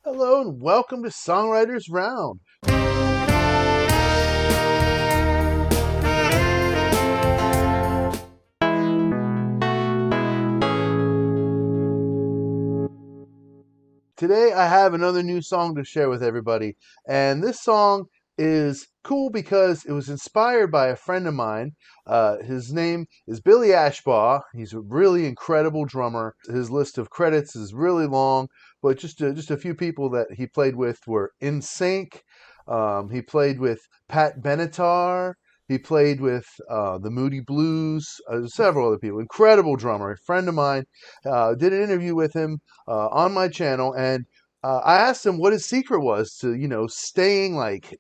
Hello and welcome to Songwriters Round. Today I have another new song to share with everybody, and this song is cool because it was inspired by a friend of mine. His name is Billy Ashbaugh. He's a really incredible drummer. His list of credits is really long, but just a few people that he played with were In Sync. He played with Pat Benatar. He played with the Moody Blues, several other people. Incredible drummer, a friend of mine. Did an interview with him on my channel, and I asked him what his secret was to, staying like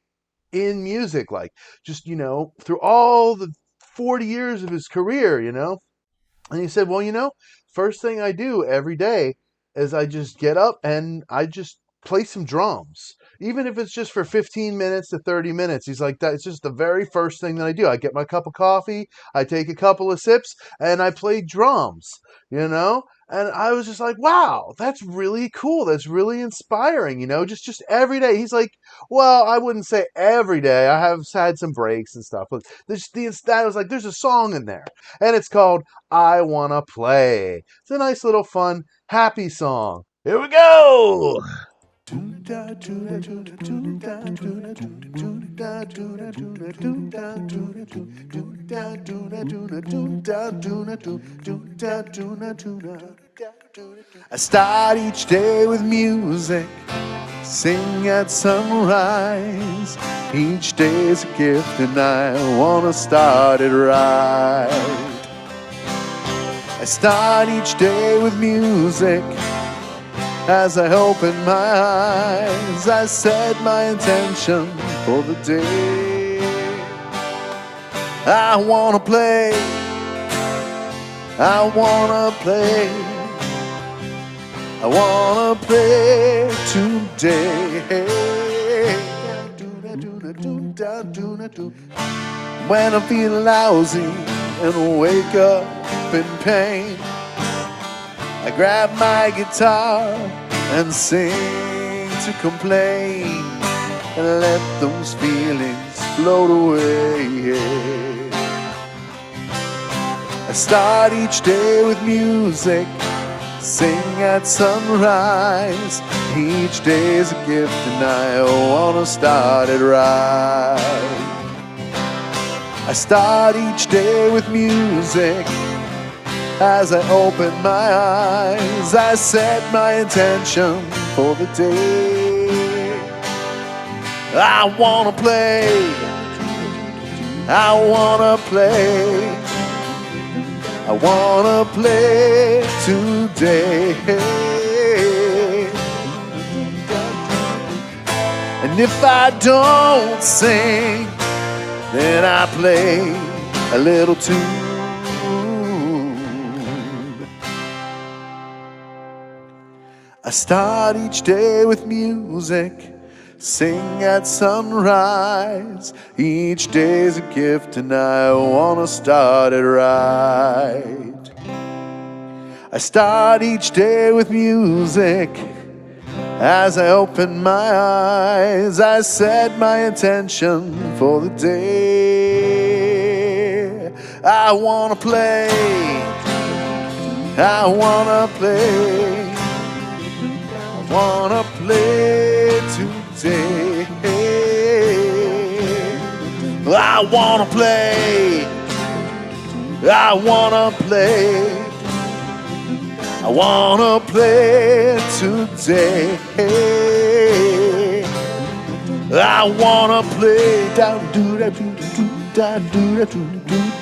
in music, like just, through all the 40 years of his career. And he said, well, first thing I do every day is I just get up and I just play some drums. Even if it's just for 15 minutes to 30 minutes. He's like, that's just the very first thing that I do. I get my cup of coffee, I take a couple of sips, and I play drums, you know? And I was just like, wow, that's really cool. That's really inspiring, just every day. He's like, well, I wouldn't say every day. I have had some breaks and stuff, but I was like, there's a song in there, and it's called I Wanna Play. It's a nice little fun, happy song. Here we go! I start each day with music, sing at sunrise. Each day's a gift and I wanna start it right. I start each day with music. As I open my eyes, I set my intention for the day. I wanna play, I wanna play, I wanna play today. When I'm feeling lousy and wake up in pain, I grab my guitar and sing to complain and let those feelings float away. I start each day with music, sing at sunrise. Each day's a gift and I wanna start it right. I start each day with music. As I open my eyes, I set my intention for the day. I wanna play, I wanna play, I wanna play today. And if I don't sing, then I play a little tune. I start each day with music, sing at sunrise. Each day's a gift and I wanna start it right. I start each day with music. As I open my eyes, I set my intention for the day. I wanna play, I wanna play, wanna play today. I wanna play, I wanna play, I wanna play today. I wanna play da do da do da do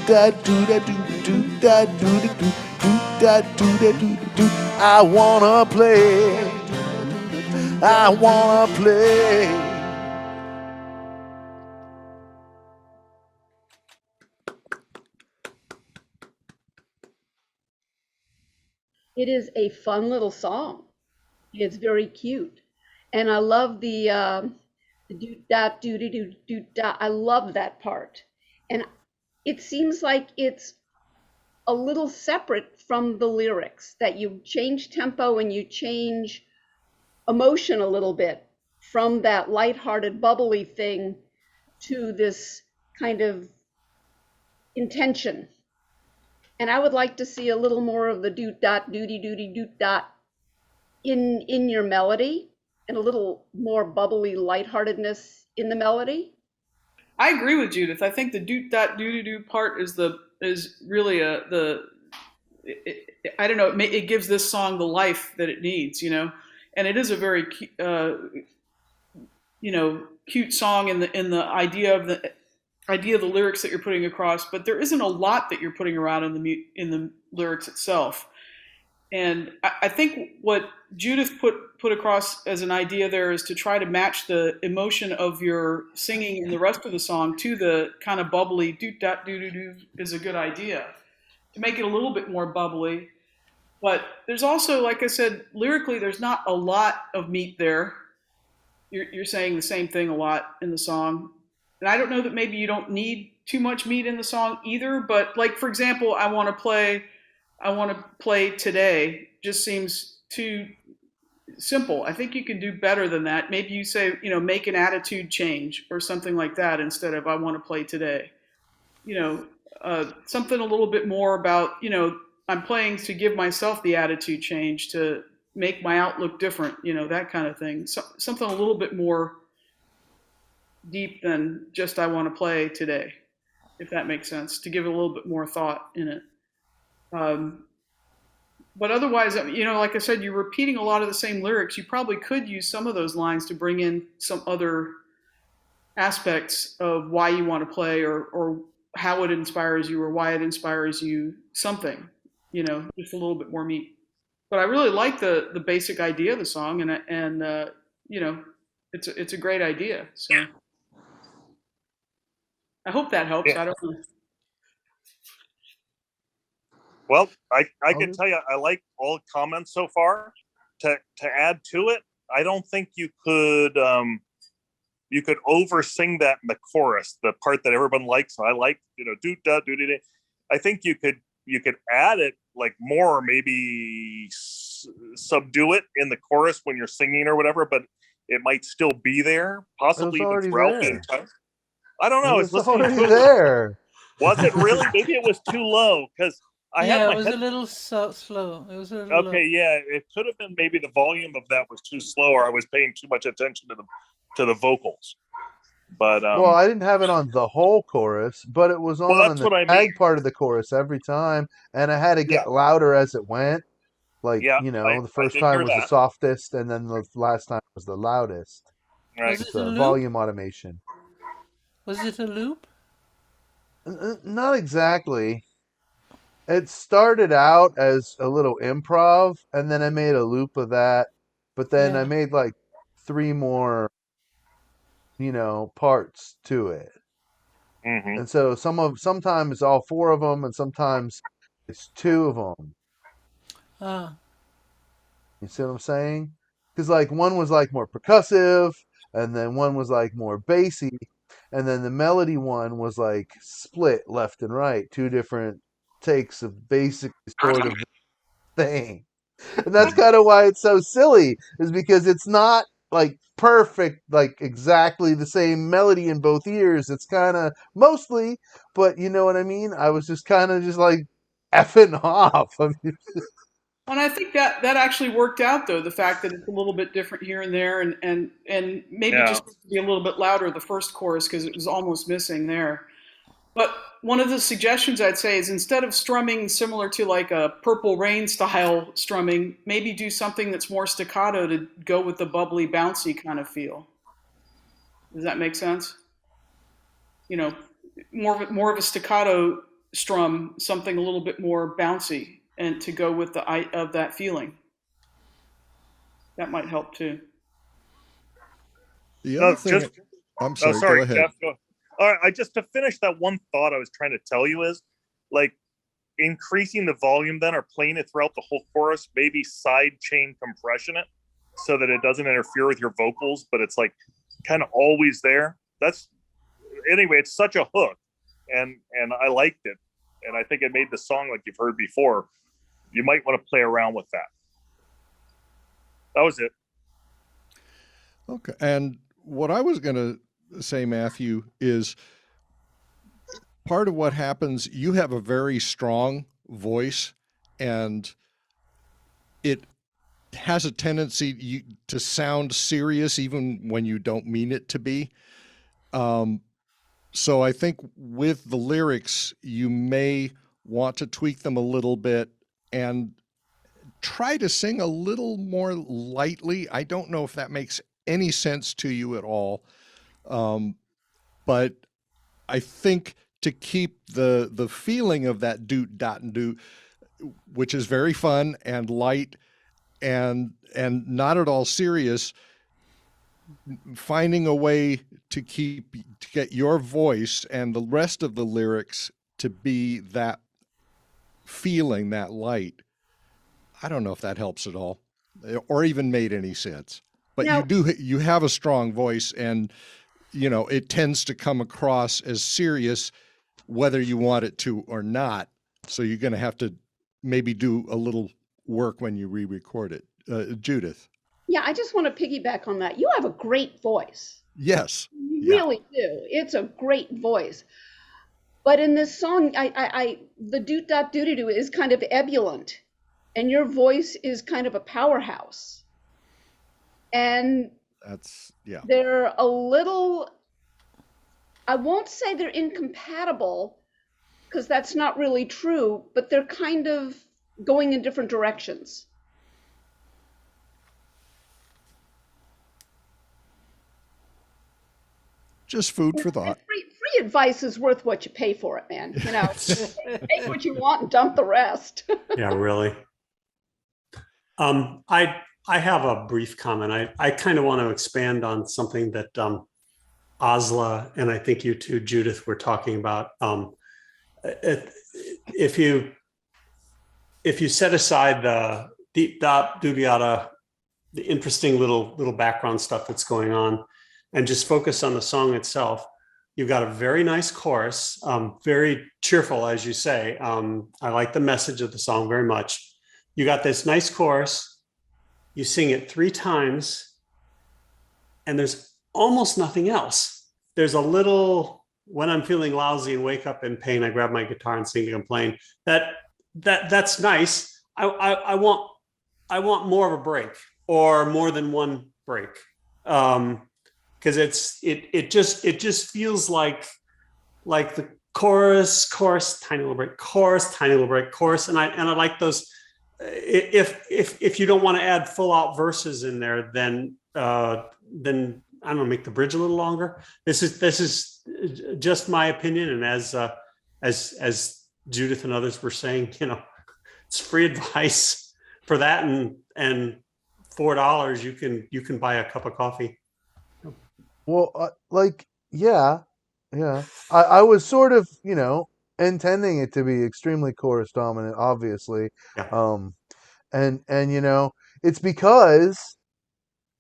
da do da do da do da do da do. I wanna play, I wanna play. It is a fun little song. It's very cute. And I love the do da do do do do da. I love that part. And it seems like it's a little separate from the lyrics, that you change tempo and you change emotion a little bit from that lighthearted, bubbly thing to this kind of intention. And I would like to see a little more of the doot dot doody doody doot dot in your melody, and a little more bubbly lightheartedness in the melody. I agree with Judith. I think the doot dot doo doo doo part is really I don't know. It gives this song the life that it needs, and it is a very cute song in the idea of the lyrics that you're putting across. But there isn't a lot that you're putting around in the lyrics itself. And I think what Judith put across as an idea there is to try to match the emotion of your singing in the rest of the song to the kind of bubbly doot dot doo doo doo is a good idea to make it a little bit more bubbly. But there's also, like I said, lyrically, there's not a lot of meat there. You're saying the same thing a lot in the song. And I don't know that maybe you don't need too much meat in the song either. But like, for example, I want to play today just seems too simple. I think you can do better than that. Maybe you say, make an attitude change or something like that instead of I want to play today. Something a little bit more about, I'm playing to give myself the attitude change, to make my outlook different, that kind of thing. So, something a little bit more deep than just I want to play today, if that makes sense, to give it a little bit more thought in it. But otherwise, like I said, you're repeating a lot of the same lyrics. You probably could use some of those lines to bring in some other aspects of why you want to play, or how it inspires you, or why it inspires you, something, just a little bit more meat. But I really like the basic idea of the song, and it's a great idea. So I hope that helps. Yeah. I don't know. Well, I can tell you, I like all the comments so far. To add to it, I don't think you could over sing that in the chorus, the part that everyone likes. I like, doo da doo doo. I think you could add it like more, or maybe subdue it in the chorus when you're singing or whatever, but it might still be there, possibly even throughout the entire. I don't know. It's already there. Was it really? Maybe it was too low because I had my it was a little slow. It was a little okay. low. Yeah, it could have been maybe the volume of that was too slow, or I was paying too much attention to the vocals. But well, I didn't have it on the whole chorus, but it was on the tag part of the chorus every time, and I had to get louder as it went. Like, the first time was the softest, and then the last time was the loudest. Right. It's a volume automation. Was it a loop? Not exactly. It started out as a little improv, and then I made a loop of that. But then I made like 3 more, parts to it. Mm-hmm. And so sometimes it's all 4 of them, and sometimes it's 2 of them. You see what I'm saying? Because like one was like more percussive, and then one was like more bassy, and then the melody one was like split left and right, 2 different takes of basically sort of the thing. And that's kind of why it's so silly, is because it's not like perfect, like exactly the same melody in both ears. It's kind of mostly, but you know what I mean? I was just kind of just like effing off. I mean, And I think that actually worked out, though, the fact that it's a little bit different here and there, and maybe just be a little bit louder the first chorus, because it was almost missing there. But one of the suggestions I'd say is, instead of strumming similar to like a Purple Rain style strumming, maybe do something that's more staccato to go with the bubbly, bouncy kind of feel. Does that make sense? More of a staccato strum, something a little bit more bouncy, and to go with of that feeling. That might help too. The other thing, I'm sorry, go ahead. Jeff, go. All right, just to finish that one thought I was trying to tell you is, like, increasing the volume then, or playing it throughout the whole chorus, maybe side chain compression it so that it doesn't interfere with your vocals, but it's like kind of always there. Anyway, it's such a hook, and I liked it, and I think it made the song, like you've heard before. You might want to play around with that. That was it. Okay. And what I was going to say, Matthew, is part of what happens, you have a very strong voice, and it has a tendency to sound serious even when you don't mean it to be. So I think with the lyrics, you may want to tweak them a little bit and try to sing a little more lightly. I don't know if that makes any sense to you at all, but I think to keep the feeling of that doot dot and doot, which is very fun and light and not at all serious, finding a way to get your voice and the rest of the lyrics to be that feeling, that light. I don't know if that helps at all or even made any sense. But Now, you have a strong voice, and it tends to come across as serious whether you want it to or not. So you're going to have to maybe do a little work when you re-record it. Judith. yeah, I just want to piggyback on that. You have a great voice. Yes. You Yeah. really do. It's a great voice. But in this song, the doot dot doody doo is kind of ebullient, and your voice is kind of a powerhouse. And Yeah. they're a little, I won't say they're incompatible, because that's not really true, but they're kind of going in different directions. Just food for thought. Free advice is worth what you pay for it, man. Take what you want and dump the rest. Yeah, really. I have a brief comment. I kind of want to expand on something that Asla and I think you too, Judith, were talking about. If you set aside the deep dot doobiata, the interesting little background stuff that's going on, and just focus on the song itself, you've got a very nice chorus, very cheerful, as you say. I like the message of the song very much. You got this nice chorus. You sing it 3 times, and there's almost nothing else. There's a little, when I'm feeling lousy and wake up in pain, I grab my guitar and sing to complain. That's nice. I want more of a break, or more than one break. Because it just feels like the chorus, tiny little break, chorus, tiny little break, chorus, and I like those. If you don't want to add full out verses in there, then I don't know, make the bridge a little longer. This is just my opinion, and as Judith and others were saying, it's free advice for that, and $4 you can buy a cup of coffee. Well, yeah. I was sort of, intending it to be extremely chorus dominant, obviously. Yeah. And it's because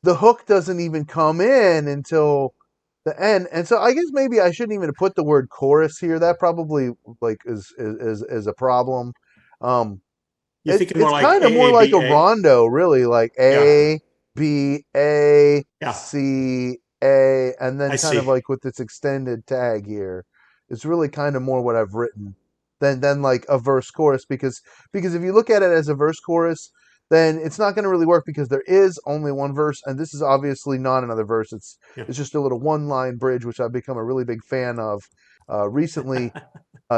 the hook doesn't even come in until the end. And so I guess maybe I shouldn't even put the word chorus here. That probably is a problem. It's kind of more like a rondo, really, like A, B, A, C, A, and then kind of like with this extended tag here. It's really kind of more what I've written than like a verse chorus, because if you look at it as a verse chorus, then it's not going to really work, because there is only one verse, and this is obviously not another verse. It's just a little one-line bridge, which I've become a really big fan of recently.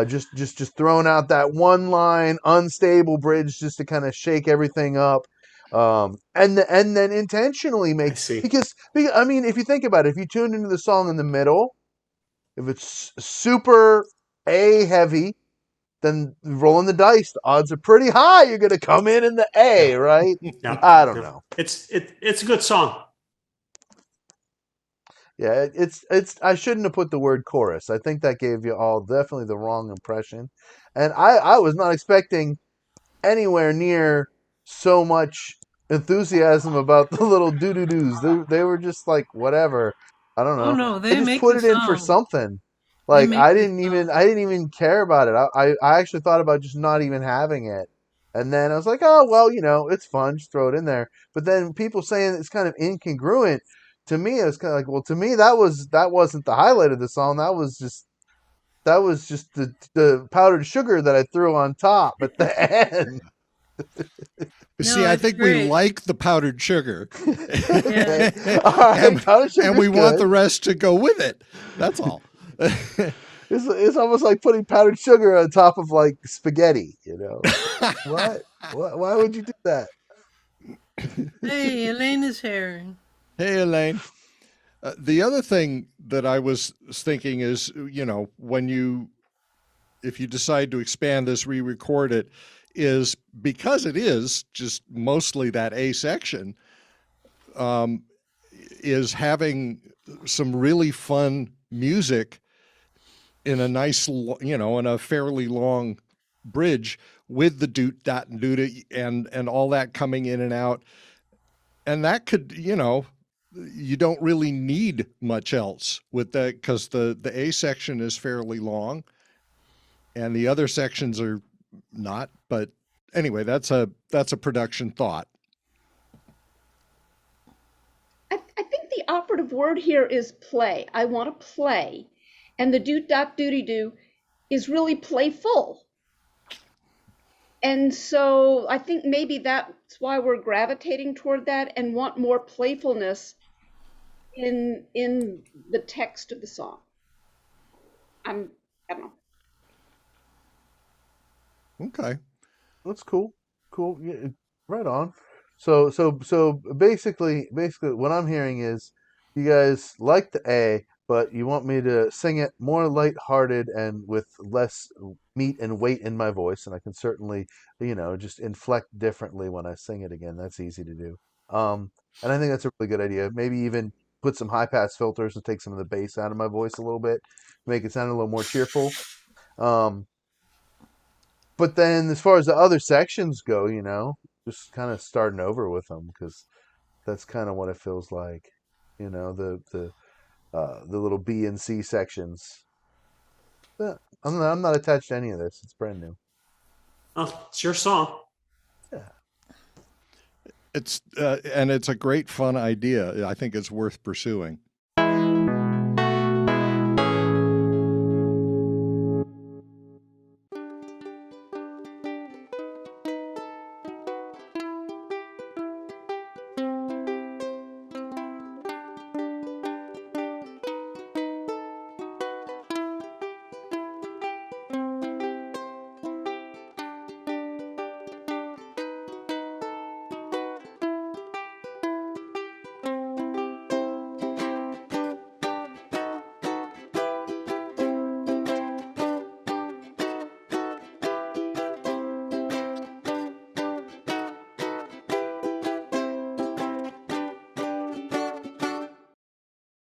Just throwing out that one-line unstable bridge just to kind of shake everything up. And then intentionally make, because I mean, if you think about it, if you tune into the song in the middle, if it's super A heavy, then rolling the dice, the odds are pretty high you're going to come in the A, right? Yeah. I don't know. It's a good song. Yeah, it's. I shouldn't have put the word chorus. I think that gave you all definitely the wrong impression, and I was not expecting anywhere near so much enthusiasm about the little doo-doo-doos. They were just like, whatever. I don't know. Oh no, I they just make put the it in for song. something. They Like make I the didn't song. even care about it. I actually thought about just not even having it. And then I was like, oh well, it's fun, just throw it in there. But then people saying it's kind of incongruent to me it was kind of like, well, to me that wasn't the highlight of the song. That was just the powdered sugar that I threw on top at the end. See, No, I it's think we great. like the powdered sugar. Okay. All right, powdered sugar's and we want good. the rest to go with it. That's all. It's almost like putting powdered sugar on top of like spaghetti, you know? What? Why would you do that? Hey, Elaine is here. Hey, Elaine. The other thing that I was thinking is, if you decide to expand this, re-record it, is because it is just mostly that A section, is having some really fun music in a nice, in a fairly long bridge with the doot, dot, and doot, and all that coming in and out. And that could, you don't really need much else with that, because the A section is fairly long and the other sections are not. But anyway, that's a production thought. I think the operative word here is play. I want to play. And the doot dot doody doo is really playful. And so I think maybe that's why we're gravitating toward that and want more playfulness in the text of the song. I don't know. Okay. That's cool. Cool. Yeah, right on. So basically what I'm hearing is you guys like the A, but you want me to sing it more lighthearted and with less meat and weight in my voice, and I can certainly, just inflect differently when I sing it again. That's easy to do. And I think that's a really good idea. Maybe even put some high pass filters to take some of the bass out of my voice a little bit, make it sound a little more cheerful. Um, but then as far as the other sections go, just kind of starting over with them, because that's kind of what it feels like. The little B and C sections. But I'm not attached to any of this. It's brand new. Oh, it's your song. Yeah. And it's a great fun idea. I think it's worth pursuing.